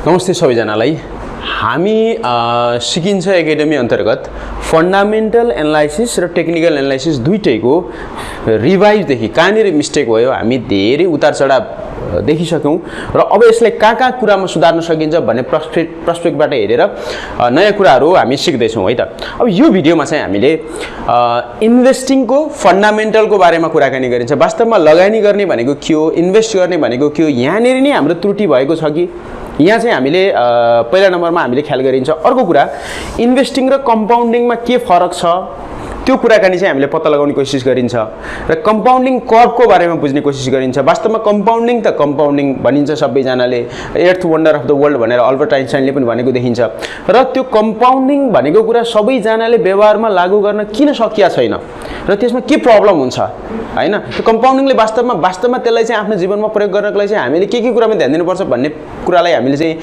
नमस्ते सबैजनालाई। हामी सिकिन्छ एकाडेमी अन्तर्गत फन्डामेन्टल एनालाइसिस र टेक्निकल एनालाइसिस दुईटैको रिभाइजदेखि कहाँनिर मिस्टेक भयो हामी धेरै उतार चढाव देखिसक्यौं र अब यसलाई कहाँ कुरामा सुधार्न सकिन्छ भन्ने पर्सपेक्टिभबाट हेरेर नयाँ कुराहरू हामी सिक्दैछौँ है त। अब यो भिडियोमा चाहिँ हामीले इन्भेस्टिङको फन्डामेन्टलको बारेमा कुराकानी गरिन्छ। वास्तवमा लगानी गर्ने भनेको के हो, इन्भेस्ट गर्ने भनेको के हो, यहाँनिर नै हाम्रो त्रुटि भएको छ कि यहाँ चाहिँ हामीले पहिला नम्बरमा हामीले ख्याल गरिन्छ। अर्को कुरा इन्भेस्टिङ र कम्पाउन्डिङमा के फरक छ त्यो कुराकानी चाहिँ हामीले पत्ता लगाउने कोसिस गरिन्छ र कम्पाउन्डिङ कर्वको बारेमा बुझ्ने कोसिस गरिन्छ। वास्तवमा कम्पाउन्डिङ त कम्पाउन्डिङ भनिन्छ सबैजनाले, eighth wonder of the world भनेर अल्बर्ट आइन्स्टाइनले पनि भनेको देखिन्छ र त्यो कम्पाउन्डिङ भनेको कुरा सबैजनाले व्यवहारमा लागू गर्न किन सकिया छैन र त्यसमा के प्रब्लम हुन्छ हैन। त्यो कम्पाउन्डिङले वास्तवमा त्यसलाई चाहिँ आफ्नो जीवनमा प्रयोग गर्नको लागि चाहिँ हामीले के कुरामा ध्यान दिनुपर्छ भन्ने कुरालाई हामीले चाहिँ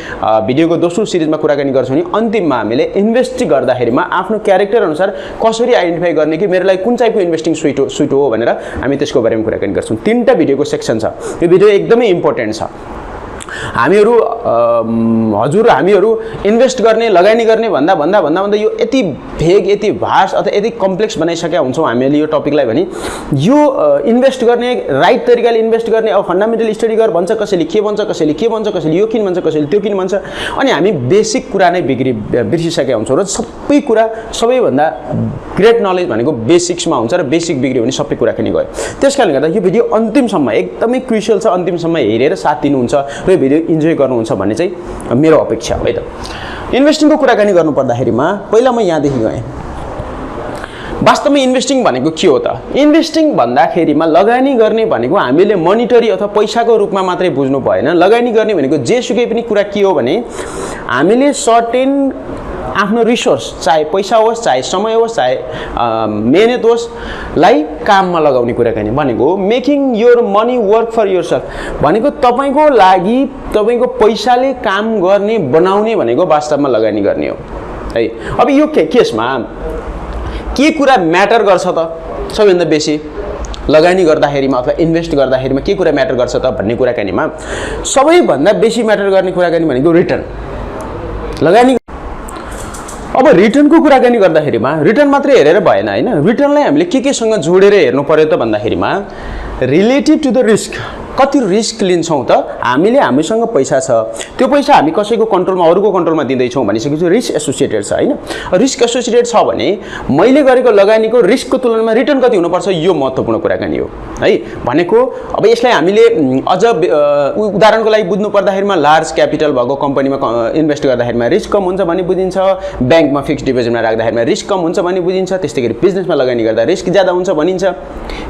भिडियोको दोस्रो सिरिजमा कुराकानी गर्छौँ नि अन्तिममा हामीले इन्भेस्ट गर्दाखेरिमा आफ्नो क्यारेक्टर अनुसार कसरी आइडेन्टिफाई गर्ने कि मेरो लागि कुन टाइपको इन्भेस्टिङ सुइट हो भनेर हामी त्यसको बारेमा कुराकानी गर्छौँ। तीनटा भिडियोको सेक्सन छ, यो भिडियो एकदमै इम्पोर्टेन्ट छ। हामीहरू इन्भेस्ट गर्ने लगानी गर्ने भन्दा यो यति भेग यति भास्ट अथवा यति कम्प्लेक्स बनाइसकेका हुन्छौँ हामीले यो टपिकलाई भने यो इन्भेस्ट गर्ने राइट तरिकाले इन्भेस्ट गर्ने अब फन्डामेन्टल स्टडी गर भन्छ कसैले, के भन्छ कसैले यो किन भन्छ कसैले त्यो किन भन्छ, अनि हामी बेसिक कुरा नै बिर्सिसकेका हुन्छौँ र सबै कुरा सबैभन्दा ग्रेट नलेज भनेको बेसिक्समा हुन्छ र बेसिक बिग्रियो भने सबै कुराकानी गयो। त्यसकारणले गर्दा यो भिडियो अन्तिमसम्म एकदमै क्रुसियल छ, अन्तिमसम्म हेरेर साथ दिनुहुन्छ र यो भिडियो इन्जोय गर्नुहुन्छ भन्ने चाहिँ मेरो अपेक्षा हो है त। इन्भेस्टिङको कुराकानी गर्नुपर्दाखेरिमा पहिला म यहाँदेखि गएँ। वास्तवमा इन्भेस्टिङ भनेको के हो त? इन्भेस्टिङ भन्दाखेरिमा लगानी गर्ने भनेको हामीले मोनिटरी अथवा पैसाको रूपमा मात्रै बुझ्नु भएन। लगानी गर्ने भनेको जेसुकै पनि कुरा के हो भने हामीले सर्टेन आफ्नो रिसोर्स, चाहे पैसा होस्, चाहे समय होस्, चाहे मेहनत होस् लाई काममा लगाउने कुराकानी भनेको making your money work for yourself भनेको तपाईको लागि तपाईको पैसाले काम गर्ने बनाउने भनेको वास्तवमा लगानी गर्ने हो है। अब यो केसमा के कुरा म्याटर गर्छ त? सबैभन्दा बेसी लगानी गर्दाखेरिमा अथवा इन्भेस्ट गर्दाखेरिमा के कुरा म्याटर गर्छ त भन्ने कुराकानीमा सबैभन्दा बेसी म्याटर गर्ने कुराकानी भनेको रिटर्न। लगानी अब रिटर्नको कुराकानी गर्दाखेरिमा रिटर्न मात्रै हेरेर भएन हैन, रिटर्नलाई हामीले केसँग जोडेर हेर्नु पर्यो त भन्दाखेरिमा रिलेटिभ टु द रिस्क, कति रिस्क लिन्छौँ त हामीले, हामीसँग पैसा छ त्यो पैसा हामी कसैको कन्ट्रोलमा अरूको कन्ट्रोलमा दिँदैछौँ भनिसकेपछि रिस्क एसोसिएटेड छ हैन। रिस्क एसोसिएटेड छ भने मैले गरेको लगानीको रिस्कको तुलनामा रिटर्न कति हुनुपर्छ यो महत्त्वपूर्ण कुराकानी हो है। भनेको अब यसलाई हामीले अझ उदाहरणको लागि बुझ्नु पर्दाखेरिमा लार्ज क्यापिटल भएको कम्पनीमा इन्भेस्ट गर्दाखेरिमा रिस्क कम हुन्छ भन्ने बुझिन्छ, ब्याङ्कमा फिक्स्ड डिपोजिटमा राख्दाखेरिमा रिस्क कम हुन्छ भन्ने बुझिन्छ, त्यस्तै गरी बिजनेसमा लगानी गर्दा रिस्क ज्यादा हुन्छ भनिन्छ।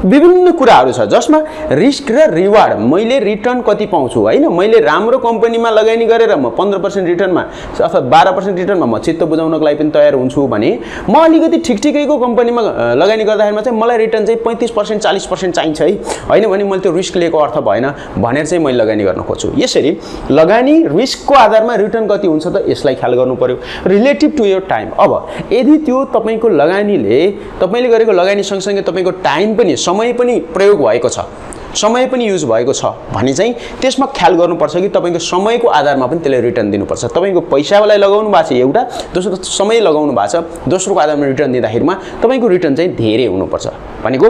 विभिन्न कुराहरू छ जसमा रिस्क र रिवार्ड, मैले रिटर्न कति पाउँछु हैन। मैले राम्रो कम्पनीमा लगानी गरेर म 15% रिटर्नमा अथवा 12% रिटर्नमा म चित्त बुझाउनको लागि पनि तयार हुन्छु भने म अलिकति ठिकठिकैको कम्पनीमा लगानी गर्दाखेरिमा चाहिँ मलाई रिटर्न चाहिँ 35% 40% चाहिन्छ है हैन भने मैले त्यो रिस्क लिएको अर्थ भएन भनेर चाहिँ मैले लगानी गर्न खोज्छु। यसरी लगानी रिस्कको आधारमा रिटर्न कति हुन्छ त यसलाई ख्याल गर्नु पर्यो रिलेटिभ टु योर टाइम। अब यदि त्यो तपाईको लगानीले तपाईले गरेको लगानी सँगसँगै तपाईको टाइम पनि समय पनि प्रयोग भएको छ, समय पनि युज भएको छ भने चाहिँ त्यसमा ख्याल गर्नुपर्छ कि तपाईको समयको आधारमा पनि त्यसले रिटर्न दिनुपर्छ। तपाईको पैसालाई लगाउनु भएको छ एउटा, दोस्रो समय लगाउनु भएको छ, दोस्रोको आधारमा रिटर्न दिँदाखेरिमा तपाईको रिटर्न चाहिँ धेरै हुनुपर्छ। भनेको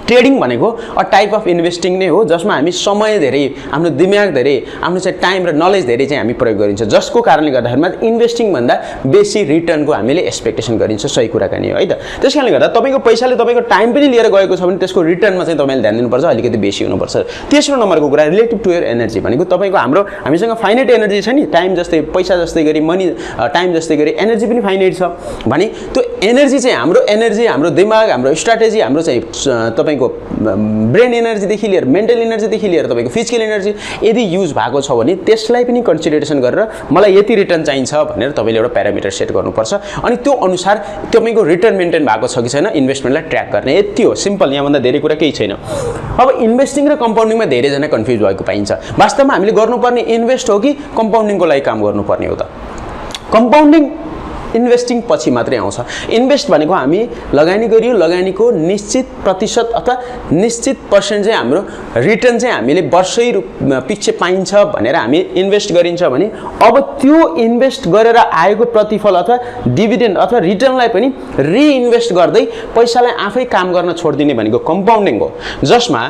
ट्रेडिङ भनेको अ टाइप अफ इन्भेस्टिङ नै हो जसमा हामी समय धेरै, आफ्नो दिमाग धेरै, आफ्नो चाहिँ टाइम र नलेज धेरै चाहिँ हामी प्रयोग गरिन्छ, जसको कारणले गर्दाखेरिमा इन्भेस्टिङ भन्दा बेसी रिटर्नको हामीले एक्सपेक्टेसन गरिन्छ। सही कुराकानी हो है त। त्यसकारणले गर्दा तपाईको पैसाले तपाईको टाइम पनि लिएर गएको छ भने त्यसको रिटर्नमा चाहिँ तपाईले ध्यान दिनुपर्छ, अलिकति बेसी हुनुपर्छ। तेस्रो नम्बरको कुरा रिलेटिभ टु योर एनर्जी भनेको तपाईको हामीसँग फाइनाइट एनर्जी छ नि, टाइम जस्तै पैसा जस्तै गरी मनी टाइम जस्तै गरी एनर्जी पनि फाइनाइट छ भने त्यो एनर्जी चाहिँ हाम्रो दिमाग, हाम्रो स्ट्राटेजी, हाम्रो चाहिँ तपाईको ब्रेन एनर्जीदेखि लिएर मेन्टल एनर्जीदेखि लिएर तपाईको फिजिकल एनर्जी यदि युज भएको छ भने त्यसलाई पनि कन्सिडरेसन गरेर मलाई यति रिटर्न चाहिन्छ भनेर तपाईले एउटा प्यारामिटर सेट गर्नुपर्छ अनि त्यो अनुसार तपाईको रिटर्न मेन्टेन भएको छ कि छैन इन्भेस्टमेन्टलाई ट्र्याक गर्ने। यति हो, सिम्पल, यहाँभन्दा धेरै कुरा केही छैन। अब इन्भेस्टिङ र कम्पाउन्डिङमा धेरैजना कन्फ्युज भएको पाइन्छ। वास्तवमा हामीले गर्नुपर्ने इन्भेस्ट हो कि कम्पाउन्डिङको लागि काम गर्नुपर्ने हो त? कम्पाउन्डिङ इन्भेस्टिङ पछि मात्रै आउँछ। इन्भेस्ट भनेको हामी लगानी गरियो, लगानीको निश्चित प्रतिशत अथवा निश्चित पर्सेन्ट चाहिँ हाम्रो रिटर्न चाहिँ हामीले वर्षै पछि पाइन्छ भनेर हामी इन्भेस्ट गरिन्छ भने अब त्यो इन्भेस्ट गरेर आएको प्रतिफल अथवा डिभिडेन्ड अथवा रिटर्नलाई पनि रिइन्भेस्ट गर्दै पैसालाई आफै काम गर्न छोड्दिने भनेको कम्पाउन्डिङ हो, जसमा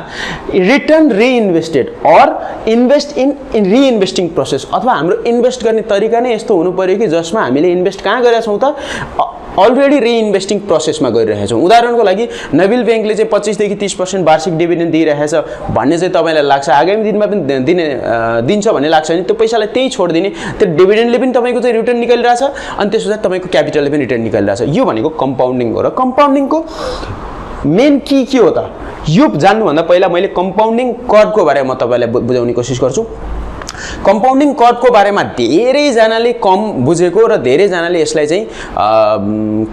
return reinvested or invest in reinvesting process अथवा हाम्रो इन्भेस्ट गर्ने तरिका नै यस्तो हुनु पर्यो कि जसमा हामीले इन्भेस्ट कहाँ गरेका छौँ त अलरेडी रिइन्भेस्टिङ प्रोसेसमा गरिरहेका छौँ। उदाहरणको लागि नबिल ब्याङ्कले चाहिँ 25 देखि 30% वार्षिक डिभिडेन्ड दिइरहेछ भन्ने चाहिँ तपाईँलाई लाग्छ, आगामी दिनमा पनि दिन्छ भन्ने लाग्छ भने त्यो पैसालाई त्यही छोडिदिने, त्यो डिभिडेन्डले पनि तपाईँको चाहिँ रिटर्न निकालिरहेछ अनि त्यस पछाडि तपाईँको क्यापिटलले पनि रिटर्न निकालिरहेछ। यो भनेको कम्पाउन्डिङ हो। र कम्पाउन्डिङको मेन के हो त, यो जान्नुभन्दा पहिला मैले कम्पाउन्डिङ कर्वको बारेमा म तपाईँलाई बुझाउने कोसिस गर्छु। कम्पाउन्डिङ कर्वको बारेमा धेरैजनाले कम बुझेको र धेरैजनाले यसलाई चाहिँ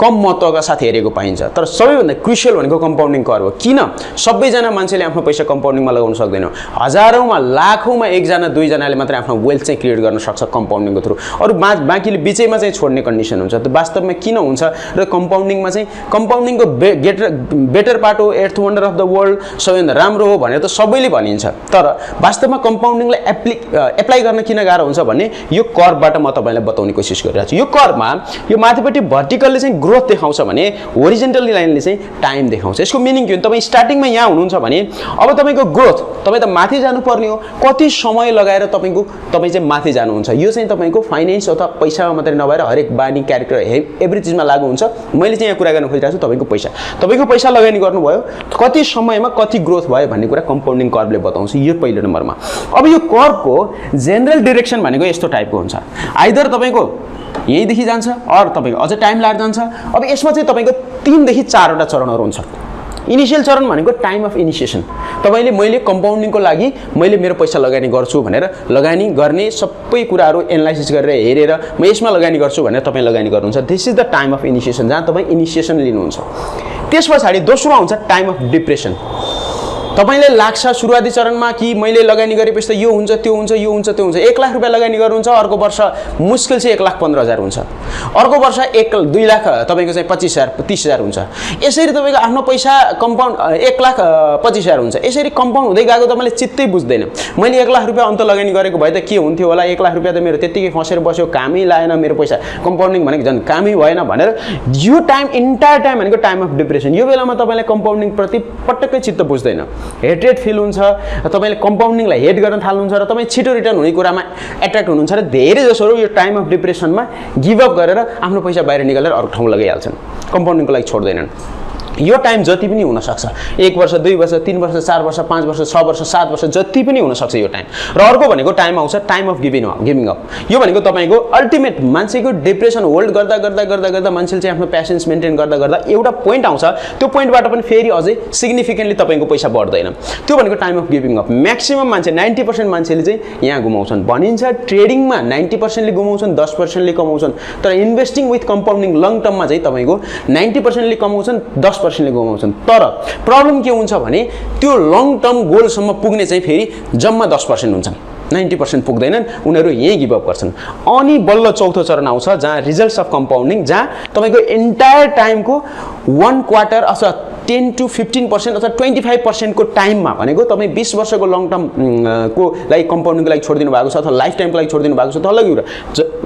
कम महत्त्वका साथ हेरेको पाइन्छ। तर सबैभन्दा क्रुसियल भनेको कम्पाउन्डिङ कर्व हो। किन सबैजना मान्छेले आफ्नो पैसा कम्पाउन्डिङमा लगाउन सक्दैन? हजारौँमा लाखौँमा एकजना दुईजनाले मात्रै आफ्नो वेल्थ चाहिँ क्रिएट गर्न सक्छ कम्पाउन्डिङको थ्रु, अरू बाँकीले बिचैमा चाहिँ छोड्ने कन्डिसन हुन्छ। त्यो वास्तवमा किन हुन्छ र कम्पाउन्डिङमा चाहिँ कम्पाउन्डिङको बेटर पार्ट हो, eighth wonder of the world, सबैभन्दा राम्रो हो भनेर त सबैले भनिन्छ। तर वास्तवमा कम्पाउन्डिङलाई एप्लाई गर्न किन गाह्रो हुन्छ भन्ने यो कर्वबाट म तपाईँलाई बताउने कोसिस गरिरहेको छु। यो कर्वमा यो माथिपट्टि भर्टिकलले चाहिँ ग्रोथ देखाउँछ भने होरिजेन्टली लाइनले चाहिँ टाइम देखाउँछ। यसको मिनिङ के हो? तपाईँ स्टार्टिङमा यहाँ हुनुहुन्छ भने अब तपाईँको ग्रोथ, तपाईँ त माथि जानुपर्ने हो, कति समय लगाएर तपाईँ चाहिँ माथि जानुहुन्छ। यो चाहिँ तपाईँको फाइनेन्स अथवा पैसामा मात्रै नभएर हरेक बानी क्यारेक्टर एभ्री चिजमा लागु हुन्छ। मैले चाहिँ यहाँ कुरा गर्न खोजिरहेको छु तपाईँको पैसा लगानी गर्नुभयो, कति समयमा कति ग्रोथ भयो भन्ने कुरा कम्पाउन्डिङ कर्वले बताउँछ। यो पहिलो नम्बरमा। अब यो कर्वको जेनरल डिरेक्सन भनेको यस्तो टाइपको हुन्छ, आइदर तपाईँको यहीँदेखि जान्छ अर तपाईँको अझै टाइम लागेर जान्छ। अब यसमा चाहिँ तपाईँको 3 देखि 4वटा चरणहरू हुन्छ। इनिसियल चरण भनेको टाइम अफ इनिसिएसन। तपाईँले मैले कम्पाउन्डिङको लागि मैले मेरो पैसा लगानी गर्छु भनेर लगानी गर्ने सबै कुराहरू एनालाइसिस गरेर हेरेर म यसमा लगानी गर्छु भनेर तपाईँ लगानी गर्नुहुन्छ। This is the time of initiation, जहाँ तपाईँ इनिसिएसन लिनुहुन्छ। त्यस पछाडि दोस्रो आउँछ टाइम अफ डिप्रेसन। तपाईलाई लाग्छ सुरुवाती चरणमा कि मैले लगानी गरेपछि त यो हुन्छ त्यो हुन्छ यो हुन्छ त्यो हुन्छ, 1 लाख रुपियाँ लगानी गर्नुहुन्छ, अर्को वर्ष मुस्किल चाहिँ 1,15,000 हुन्छ, अर्को वर्ष 2 लाख तपाईँको चाहिँ 25,000 30,000 हुन्छ। यसरी तपाईँको आफ्नो पैसा कम्पाउन्ड 1,25,000 हुन्छ। यसरी कम्पाउन्ड हुँदै गएको तपाईँले चित्तै बुझ्दैन। मैले 1 लाख रुपियाँ अन्त लगानी गरेको भए त के हुन्थ्यो होला, 1 लाख रुपियाँ त मेरो त्यत्तिकै फसेर बस्यो, कामै लागेन, मेरो पैसा कम्पाउन्डिङ भनेको झन् कामै भएन भनेर यो टाइम इन्टायर टाइम भनेको टाइम अफ डिप्रेसन। यो बेलामा तपाईँलाई कम्पाउन्डिङ प्रति पटक्कै चित्त बुझ्दैन, हेटेड फिल हुन्छ, तपाईँले कम्पाउन्डिङलाई हेट गर्न थाल्नुहुन्छ र तपाईँ छिटो रिटर्न हुने कुरामा एट्र्याक्ट हुनुहुन्छ र धेरै जसोहरू यो टाइम अफ डिप्रेसनमा गिभअप गरेर आफ्नो पैसा बाहिर निकालेर अर्को ठाउँ लगाइहाल्छन्, कम्पाउन्डिङको लागि छोड्दैनन्। यो टाइम जति पनि हुनसक्छ, 1 वर्ष 2 वर्ष 3 वर्ष 4 वर्ष 5 वर्ष 6 वर्ष 7 वर्ष जति पनि हुनसक्छ यो टाइम। र अर्को भनेको टाइम आउँछ टाइम अफ गिभिङ अप। यो भनेको तपाईँको अल्टिमेट मान्छेको डिप्रेसन होल्ड गर्दा गर्दा गर्दा गर्दा मान्छेले चाहिँ आफ्नो प्यासेन्स मेन्टेन गर्दा गर्दा एउटा पोइन्ट आउँछ, त्यो पोइन्टबाट पनि फेरि अझै सिग्निफिकेन्टली तपाईँको पैसा बढ्दैन। त्यो भनेको time of giving up. Maximum मान्छे 90% मान्छेले चाहिँ यहाँ गुमाउँछन्। भनिन्छ ट्रेडिङमा 90%ले गुमाउँछन्, 10%ले कमाउँछन्, तर इन्भेस्टिङ विथ कम्पाउन्डिङ लङ टर्ममा चाहिँ तपाईँको 90%ले कमाउँछन्, 10%ले गुमाउँछन्। तर प्रब्लम के हुन्छ भने त्यो लङ टर्म गोलसम्म पुग्ने चाहिँ फेरि जम्मा 10% हुन्छन्, 90% पुग्दैनन्, उनीहरू यहीँ गिभअप गर्छन्। अनि बल्ल चौथो चरण आउँछ जहाँ रिजल्ट्स अफ कम्पाउन्डिङ, जहाँ तपाईँको एन्टायर टाइमको 1 क्वार्टर अथवा 10 to 15% अथवा 25% को टाइममा भनेको तपाईँ 20 वर्षको लङ टर्म को लागि कम्पाउन्डिङको लागि छोडिदिनु भएको छ अथवा लाइफ टाइमको लागि छोडिदिनु भएको छ त अलग कुरा।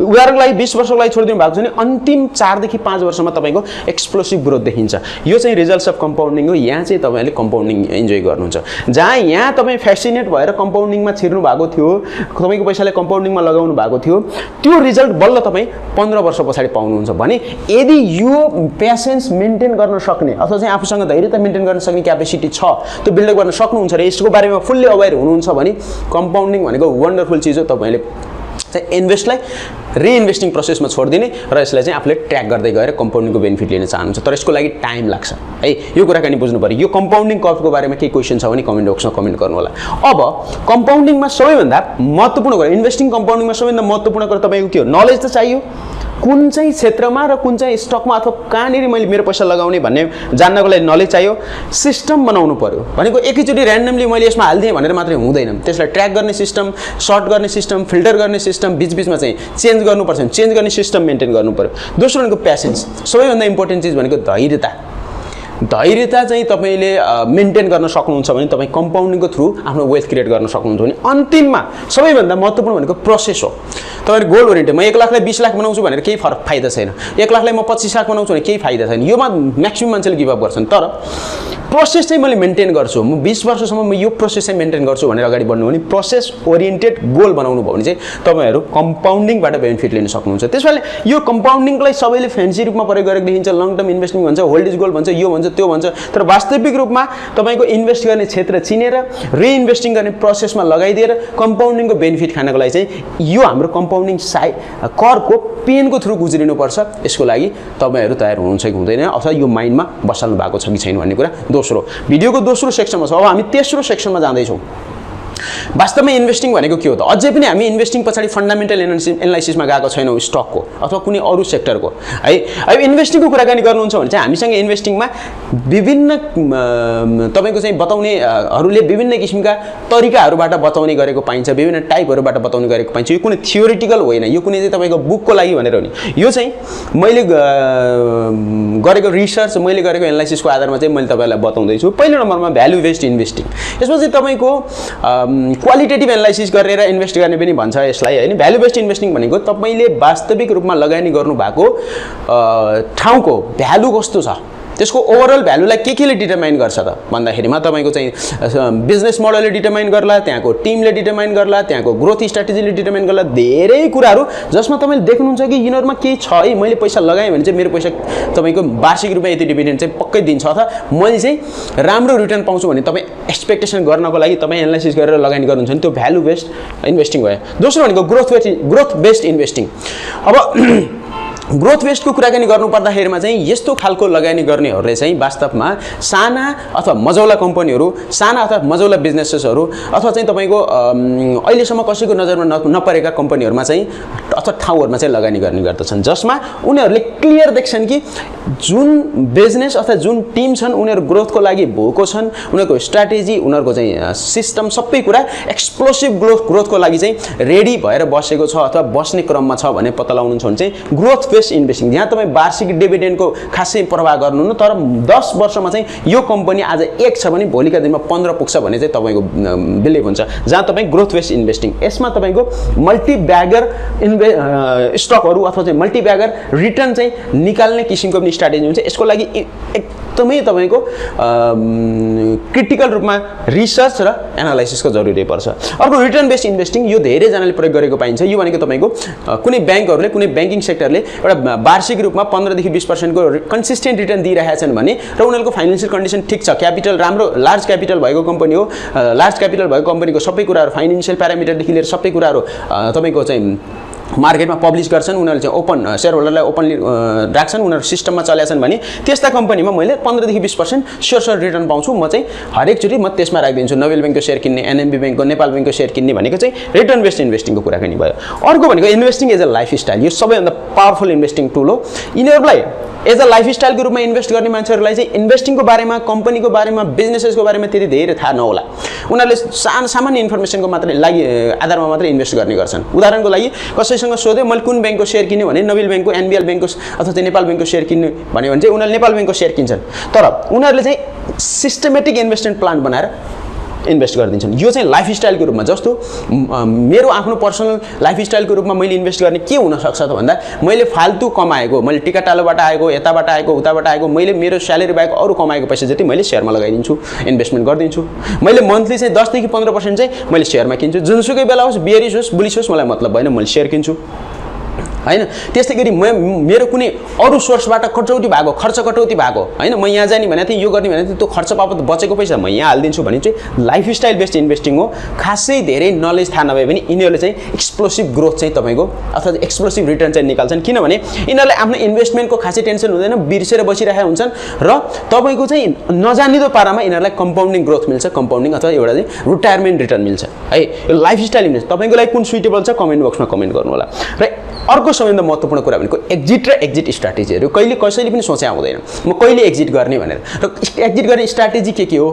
उदाहरणको लागि 20 वर्षको लागि छोडिदिनु भएको छ भने अन्तिम 4 देखि 5 वर्षमा तपाईँको एक्सप्लोसिभ ग्रोथ देखिन्छ। यो चाहिँ रिजल्ट्स अफ कम्पाउन्डिङ हो। यहाँ चाहिँ तपाईँले कम्पाउन्डिङ इन्जोय गर्नुहुन्छ। जहाँ यहाँ तपाईँ फेसिनेट भएर कम्पाउन्डिङमा छिर्नु भएको थियो, तपाईँको पैसाले कम्पाउन्डिङमा लगाउनु भएको थियो, त्यो रिजल्ट बल्ल तपाईँ 15 वर्ष पछाडि पाउनुहुन्छ भने यदि यो पेसेन्स मेन्टेन गर्न सक्ने अथवा चाहिँ आफूसँग धैर्यता मेन्टेन गर्न सक्ने क्यापेसिटी छ, त्यो बिल्ड गर्न सक्नुहुन्छ र यसको बारेमा फुल्ली अवेर हुनुहुन्छ भने कम्पाउन्डिङ भनेको वन्डरफुल चिज हो। तपाईँले चाहिँ इन्भेस्टलाई रिइन्भेस्टिङ प्रोसेसमा छोडिदिने र यसलाई चाहिँ आफूले ट्र्याक गर्दै गएर कम्पाउन्डिङको बेनिफिट लिन चाहनुहुन्छ, तर यसको लागि टाइम लाग्छ है। यो कुराकानी बुझ्नु पर्यो। यो कम्पाउन्डिङ कर्वको बारेमा केही क्वेसन छ भने कमेन्ट बक्समा कमेन्ट गर्नु होला। अब कम्पाउन्डिङमा सबैभन्दा महत्त्वपूर्ण कुरा, इन्भेस्टिङ कम्पाउन्डिङमा सबैभन्दा महत्त्वपूर्ण कुरा तपाईँको के हो? नलेज त चाहियो। कुन चाहिँ क्षेत्रमा र कुन चाहिँ स्टकमा अथवा कहाँनिर मैले मेरो पैसा लगाउने भन्ने जान्नको लागि नलेज चाहियो। सिस्टम बनाउनु पर्यो भनेको एकैचोटि ऱ्यान्डमली मैले यसमा हालिदिएँ भनेर मात्रै हुँदैन। त्यसलाई ट्र्याक गर्ने सिस्टम, सर्ट गर्ने सिस्टम, फिल्टर गर्ने सिस्टम, सिस्टम बिचबिचमा चाहिँ चेन्ज गर्नुपर्छ भने चेन्ज गर्ने सिस्टम मेन्टेन गर्नु पर्यो। दोस्रो भनेको पेसेन्स, सबैभन्दा इम्पोर्टेन्ट चिज भनेको धैर्यता। धैर्यता चाहिँ तपाईँले मेन्टेन गर्न सक्नुहुन्छ भने तपाईँ कम्पाउन्डिङको थ्रु आफ्नो वेल्थ क्रिएट गर्न सक्नुहुन्छ भने अन्तिममा सबैभन्दा महत्त्वपूर्ण भनेको प्रोसेस हो। तपाईँले गोल ओरिएन्टेड, म 1 लाखलाई 20 लाख बनाउँछु भनेर केही फाइदा छैन, 1 लाखलाई म 25 लाख बनाउँछु भने केही फाइदा छैन, योमा म्याक्सिमम मान्छेले गिभ अप गर्छन्। तर प्रोसेस चाहिँ मैले मेन्टेन गर्छु, म 20 वर्षसम्म म यो प्रोसेस चाहिँ मेन्टेन गर्छु भनेर अगाडि बढ्नु भने प्रोसेस ओरिएन्टेड गोल बनाउनु भयो भने चाहिँ तपाईँहरू कम्पाउन्डिङबाट बेनिफिट लिन सक्नुहुन्छ। त्यसैले यो कम्पाउन्डिङलाई सबैले फ्यान्सी रूपमा प्रयोग गरेको देखिन्छ, लङ टर्म इन्भेस्टिङ भन्छ, होल्ड इज गोल भन्छ, यो भन्छ त्यो भन्छ। तर वास्तविक रूपमा तपाईँको इन्भेस्ट गर्ने क्षेत्र चिनेर रिइन्भेस्टिङ गर्ने प्रोसेसमा लगाइदिएर कम्पाउन्डिङको बेनिफिट खानको लागि चाहिँ यो हाम्रो कम्पाउन्डिङ करको पेनको थ्रु गुज्रिनुपर्छ। यसको लागि तपाईँहरू तयार हुनुहुन्छ कि हुँदैन अथवा यो माइन्डमा बसाल्नु भएको छ कि छैन भन्ने कुरा दोस्रो भिडियोको दोस्रो सेक्सनमा छ। अब हामी तेस्रो सेक्सनमा जाँदैछौँ। वास्तवमा इन्भेस्टिङ भनेको के हो त? अझै पनि हामी इन्भेस्टिङ पछाडि फन्डामेन्टल एनालाइसिसमा गएको छैनौँ स्टकको अथवा कुनै अरू सेक्टरको है। अब इन्भेस्टिङको कुराकानी गर्नुहुन्छ भने चाहिँ हामीसँग इन्भेस्टिङमा विभिन्न तपाईँको चाहिँ बताउनेहरूले विभिन्न किसिमका तरिकाहरूबाट बताउने गरेको पाइन्छ, विभिन्न टाइपहरूबाट बताउने गरेको पाइन्छ। यो कुनै थियोरिटिकल होइन, यो कुनै चाहिँ तपाईँको बुकको लागि भनेर हो नि, यो चाहिँ मैले गरेको रिसर्च, मैले गरेको एनालाइसिसको आधारमा चाहिँ मैले तपाईँलाई बताउँदैछु। पहिलो नम्बरमा भ्यालु बेस्ड इन्भेस्टिङ। यसमा चाहिँ तपाईँको क्वालिटेटिभ एनालाइसिस गरेर इन्भेस्ट गर्ने पनि भन्छ यसलाई हैन। भ्यालु बेस्ड इन्भेस्टिङ भनेको तपाईँले वास्तविक रूपमा लगानी गर्नु भएको ठाउँको भ्यालु कस्तो छ, त्यसको ओभरअल भ्यालुलाई केले डिटरमाइन गर्छ त भन्दाखेरिमा तपाईँको चाहिँ बिजनेस मोडलले डिटरमाइन गर्ला, त्यहाँको टिमले डिटरमाइन गर्ला, त्यहाँको ग्रोथ स्ट्र्याटेजीले डिटरमाइन गर्ला, धेरै कुराहरू जसमा तपाईँले देख्नुहुन्छ कि यिनीहरूमा केही छ है, मैले पैसा लगाएँ भने चाहिँ मेरो पैसा तपाईँको वार्षिक रूपमा यति डिभिडेन्ड चाहिँ पक्कै दिन्छ अथवा मैले चाहिँ राम्रो रिटर्न पाउँछु भने तपाईँ एक्सपेक्टेसन गर्नको लागि तपाईँ एनालाइसिस गरेर लगानी गर्नुहुन्छ भने त्यो भ्यालु बेस्ड इन्भेस्टिङ भयो। दोस्रो भनेको ग्रोथ बेस्ड इन्भेस्टिङ। अब ग्रोथ बेस्डको कुराकानी गर्नु पर्दाखेरिमा चाहिँ यस्तो खालको लगानी गर्नेहरूले चाहिँ वास्तवमा साना अथवा मजौला कम्पनीहरू, साना अथवा मजौला बिजनेसेसहरू अथवा चाहिँ तपाईँको अहिलेसम्म कसैको नजरमा नपरेका कम्पनीहरूमा चाहिँ अथवा ठाउँहरूमा चाहिँ लगानी गर्ने गर्दछन्, जसमा उनीहरूले क्लियर देख्छन् कि जुन बिजनेस अथवा जुन टिम छन् उनीहरू ग्रोथको लागि भोको छन्, उनीहरूको स्ट्र्याटेजी, उनीहरूको चाहिँ सिस्टम सबै कुरा एक्सप्लोसिभ ग्रोथको लागि चाहिँ रेडी भएर बसेको छ अथवा बस्ने क्रममा छ भने पत्ता लगाउनुहुन्छ भने चाहिँ ग्रोथ बेस्ड इन्भेस्टिङ, जहाँ तपाईँ वार्षिक डिभिडेन्डको खासै प्रवाह गर्नुहुन्न, तर 10 वर्षमा चाहिँ यो कम्पनी आज 1 छ भने भोलिका दिनमा 15 पुग्छ भने चाहिँ तपाईँको बिलिभ हुन्छ, जहाँ तपाईँ ग्रोथ बेस्ड इन्भेस्टिङ। यसमा तपाईँको मल्टिब्यागर स्टकहरू अथवा चाहिँ मल्टिब्यागर रिटर्न चाहिँ निकाल्ने किसिमको पनि स्ट्र्याटेजी हुन्छ। यसको लागि एकदमै तपाईँको क्रिटिकल रूपमा रिसर्च र एनालाइसिसको जरुरी पर्छ। अर्को रिटर्न बेस्ड इन्भेस्टिङ, यो धेरैजनाले प्रयोग गरेको पाइन्छ। यो भनेको तपाईँको कुनै ब्याङ्कहरूले, कुनै ब्याङ्किङ सेक्टरले एउटा वार्षिक रूपमा 15 देखि 20% को कन्सिस्टेन्ट रिटर्न दिइरहेका छन् भने र उनीहरूको फाइनेन्शियल कन्डिसन ठिक छ, क्यापिटल राम्रो, लार्ज क्यापिटल भएको कम्पनी हो, लार्ज क्यापिटल भएको कम्पनीको सबै कुराहरू फाइनेन्शियल प्यारामिटरदेखि लिएर सबै कुराहरू तपाईँको चाहिँ मार्केटमा पब्लिस गर्छन्, उनीहरूले चाहिँ ओपन सेयर होल्डरलाई ओपनली राख्छन्, उनीहरू सिस्टममा चलेका छन् भने त्यस्ता कम्पनीमा मैले 15 देखि 20% स्योर रिटर्न पाउँछु, म चाहिँ हरेकचोटि म त्यसमा राखिदिन्छु। नोबेल ब्याङ्कको सेयर किन्ने, एनएमबी ब्याङ्कको, नेपाल ब्याङ्कको सेयर किन्ने भनेको चाहिँ रिटर्न बेस्ड इन्भेस्टिङको कुराकानी भयो। अर्को भनेको इन्भेस्टिङ एज अ लाइफस्टाइल, यो सबैभन्दा पावरफुल इन्भेस्टिङ टुल हो। यिनीहरूलाई एज अ लाइफस्टाइलको रूपमा इन्भेस्ट गर्ने मान्छेहरूलाई चाहिँ इन्भेस्टिङको बारेमा, कम्पनीको बारेमा, बिजनेसेसको बारेमा त्यति धेरै थाहा नहोला, उनीहरूले सामान्य इन्फर्मेसनको मात्रै लागि आधारमा मात्रै इन्भेस्ट गर्ने गर्छन्। उदाहरणको लागि कसैसँग सोध्यो मैले कुन ब्याङ्कको सेयर किन्ने भने नोबेल ब्याङ्कको, एनबिएल ब्याङ्कको अथवा चाहिँ नेपाल ब्याङ्कको सेयर किन्ने भन्यो भने चाहिँ उनीहरूले नेपाल ब्याङ्कको सेयर किन्छन्, तर उनीहरूले चाहिँ सिस्टमेटिक इन्भेस्टमेन्ट प्लान बनाएर इन्भेस्ट गरिदिन्छन्। यो चाहिँ लाइफस्टाइलको रूपमा, जस्तो मेरो आफ्नो पर्सनल लाइफस्टाइलको रूपमा मैले इन्भेस्ट गर्ने के हुनसक्छ त भन्दा मैले फाल्तु कमाएको, मैले टिकाटालोबाट आएको, यताबाट आएको, उताबाट आएको, मैले मेरो स्यालेरी बाहेक अरू कमाएको पैसा जति मैले सेयरमा लगाइदिन्छु, इन्भेस्टमेन्ट गरिदिन्छु। मैले मन्थली चाहिँ 10 देखि 15% चाहिँ मैले सेयरमा किन्छु, जुनसुकै बेला होस्, बियरिस होस्, बुलिस होस्, मलाई मतलब भएन, मैले सेयर किन्छु हैन। त्यस्तै गरी मेरो कुनै अरू सोर्सबाट खर्च कटौती भएको हैन, म यहाँ जाने भनेको थिएँ, यो गर्ने भनेको थिएँ, त्यो खर्च बापत बचेको पैसा म यहाँ हालिदिन्छु भने चाहिँ लाइफस्टाइल बेस्ड इन्भेस्टिङ हो। खासै धेरै नलेज थाहा नभए पनि यिनीहरूले चाहिँ एक्सप्लोसिभ ग्रोथ चाहिँ तपाईँको अथवा एक्सप्लोसिभ रिटर्न चाहिँ निकाल्छन्, किनभने यिनीहरूले आफ्नो इन्भेस्टमेन्टको खासै टेन्सन हुँदैन, बिर्सेर बसिरहेका हुन्छन् र तपाईँको चाहिँ नजानिदो पारामा यिनीहरूलाई कम्पाउन्डिङ ग्रोथ मिल्छ, कम्पाउन्डिङ अथवा एउटा चाहिँ रिटायरमेन्ट रिटर्न मिल्छ है। यो लाइफस्टाइल इन्भेस्ट तपाईँको लागि कुन सुइटेबल छ कमेन्ट बक्समा कमेन्ट गर्नु होला। र अर्को सबैभन्दा महत्त्वपूर्ण कुरा भनेको एक्जिट र एक्जिट स्ट्र्याटेजीहरू। कसैले पनि सोचे आउँदैन म कहिले एक्जिट गर्ने भनेर, र एक्जिट गर्ने स्ट्र्याटेजी के हो,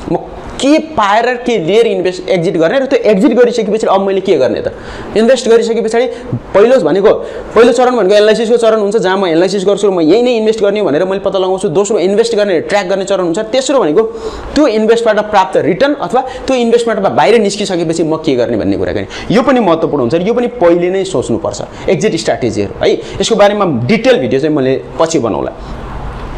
म के पाएर के लिएर एक्जिट गर्ने र त्यो एक्जिट गरिसकेपछि अब मैले के गर्ने त इन्भेस्ट गरिसके पछाडि पहिलो चरण भनेको एनालाइसिसको चरण हुन्छ जहाँ म एनालाइसिस गर्छु म यही नै इन्भेस्ट गर्ने भनेर मैले पत्ता लगाउँछु दोस्रो इन्भेस्ट गर्ने ट्र्याक गर्ने चरण हुन्छ तेस्रो भनेको त्यो इन्भेस्टबाट प्राप्त रिटर्न अथवा त्यो इन्भेस्टमेन्टबाट बाहिर निस्किसकेपछि म के गर्ने भन्ने कुरा गर्ने यो पनि महत्त्वपूर्ण हुन्छ यो पनि पहिले नै सोच्नुपर्छ एक्जिट स्ट्र्याटेजीहरू है यसको बारेमा डिटेल भिडियो चाहिँ मैले पछि बनाउला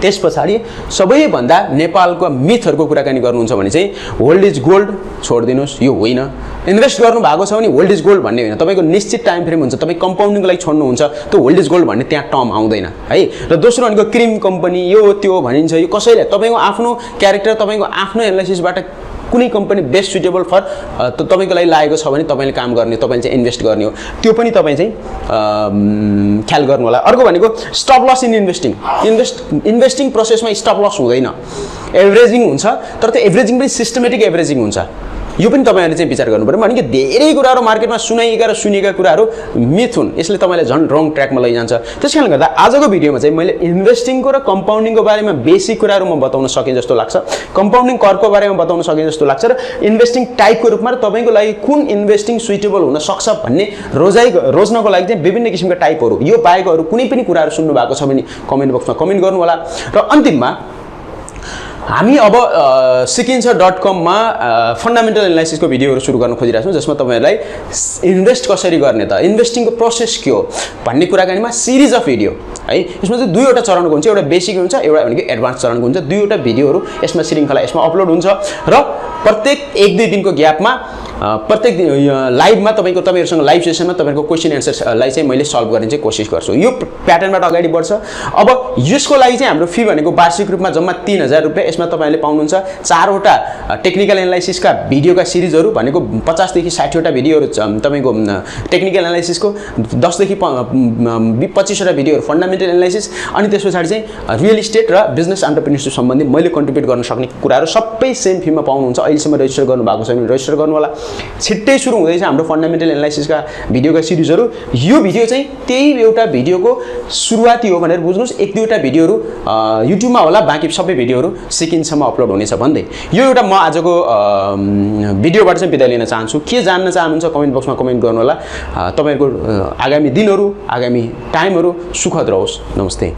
त्यस पछाडि सबैभन्दा नेपालको मिथहरूको कुराकानी गर्नुहुन्छ भने चाहिँ होल्ड इज गोल्ड छोडिदिनुहोस् यो होइन इन्भेस्ट गर्नु भएको छ भने होल्ड इज गोल्ड भन्ने होइन तपाईँको निश्चित टाइम फ्रेम हुन्छ तपाईँ कम्पाउन्डिङको लागि छोड्नुहुन्छ त्यो होल्ड इज गोल्ड भन्ने त्यहाँ टर्म आउँदैन है र दोस्रो भनेको क्रिम कम्पनी यो त्यो भनिन्छ यो कसैले तपाईँको आफ्नो क्यारेक्टर तपाईँको आफ्नो एनालाइसिसबाट कुनै कम्पनी बेस्ट सुटेबल फर तपाईँको लागि लागेको छ भने तपाईँले काम गर्ने तपाईँले चाहिँ इन्भेस्ट गर्ने हो त्यो पनि तपाईँ चाहिँ ख्याल गर्नु होला अर्को भनेको स्टप लस इन इन्भेस्टिङ प्रोसेसमा स्टप लस हुँदैन एभरेजिङ हुन्छ तर त्यो एभरेजिङ पनि सिस्टमेटिक एभरेजिङ हुन्छ यो पनि तपाईहरुले चाहिँ विचार गर्नु पर्यो भनेको धेरै कुराहरु मार्केटमा सुनाइएका र सुनिएका कुराहरु मिथ हुन् यसले तपाईलाई झन् रङ ट्र्याकमा लैजान्छ त्यसकारणले गर्दा आजको भिडियोमा चाहिँ मैले इन्भेस्टिङको र कम्पाउन्डिङको बारेमा बेसिक कुराहरु म बताउन सके जस्तो लाग्छ कम्पाउन्डिङ कर्वको बारेमा बताउन सके जस्तो लाग्छ र इन्भेस्टिङ टाइपको रूपमा र तपाईको लागि कुन इन्भेस्टिङ सुइटेबल हुन सक्छ भन्ने रोज्नको लागि चाहिँ विभिन्न किसिमका टाइपहरु यो बाहेकहरु कुनै पनि कुराहरु सुन्नु भएको छ भने कमेन्ट बक्समा कमेन्ट गर्नु होला र अन्तिममा हामी अब sikincha.com मा फन्डामेन्टल एनालाइसिसको भिडियोहरु सुरु गर्न खोजिरहेका छौं जसमा तपाईहरुलाई इन्भेस्ट कसरी गर्ने त इन्भेस्टिङको प्रोसेस के हो भन्ने कुराकानीमा सिरिज अफ भिडियो है यसमा चाहिँ दुईवटा चरणको हुन्छ एउटा बेसिक हुन्छ एउटा भनेको एडभान्स चरणको हुन्छ दुईवटा भिडियोहरु यसमा श्रृंखला यसमा अपलोड हुन्छ र प्रत्येक 1-2 दिनको ग्यापमा प्रत्येक लाइभमा तपाईहरुसँग लाइभ सेसनमा तपाईहरुको क्वेशन एन्सरलाई चाहिँ मैले सल्भ गर्ने चाहिँ कोशिश गर्छु यो प्याटर्नबाट अगाडि बढ्छ अब यसको लागि चाहिँ हाम्रो फी भनेको वार्षिक रूपमा जम्मा 3000 रुपैयाँ यसमा तपाईहरुले पाउनुहुन्छ 4 वटा टेक्निकल एनालाइसिसका भिडियोका सिरिजहरु भनेको 50 देखि 60 वटा भिडियोहरु तपाईको टेक्निकल एनालाइसिसको 10 देखि 25 वटा भिडियोहरु फन्डामेन्टल एनालाइसिस अनि त्यसपछि चाहिँ रियल एस्टेट र बिजनेस एन्टरप्रेन्योरशिप सम्बन्धी मैले कन्ट्रिब्युट गर्न सक्ने कुराहरु सबै सेम फीमा पाउनुहुन्छ अहिलेसम्म रेजिस्टर गर्नु भएको छ भने रेजिस्टर गर्नु होला छिट्टै सुरु हुँदैछ हाम्रो फन्डामेन्टल एनालाइसिसका भिडियोका सिरिजहरु यो भिडियो चाहिँ त्यही एउटा भिडियोको सुरुवाती हो भनेर बुझ्नुस् 1-2 वटा भिडियोहरु युट्युबमा होला बाँकी सबै भिडियोहरु सिकिन्छमा अपलोड हुनेछ भन्दै यो एउटा म आजको भिडियोबाट चाहिँ बिदा लिन चाहन्छु के जान्न चाहनुहुन्छ कमेन्ट बक्समा कमेन्ट गर्नु होला तपाईहरुको आगामी दिनहरु आगामी टाइमहरु सुखद रहोस् नमस्ते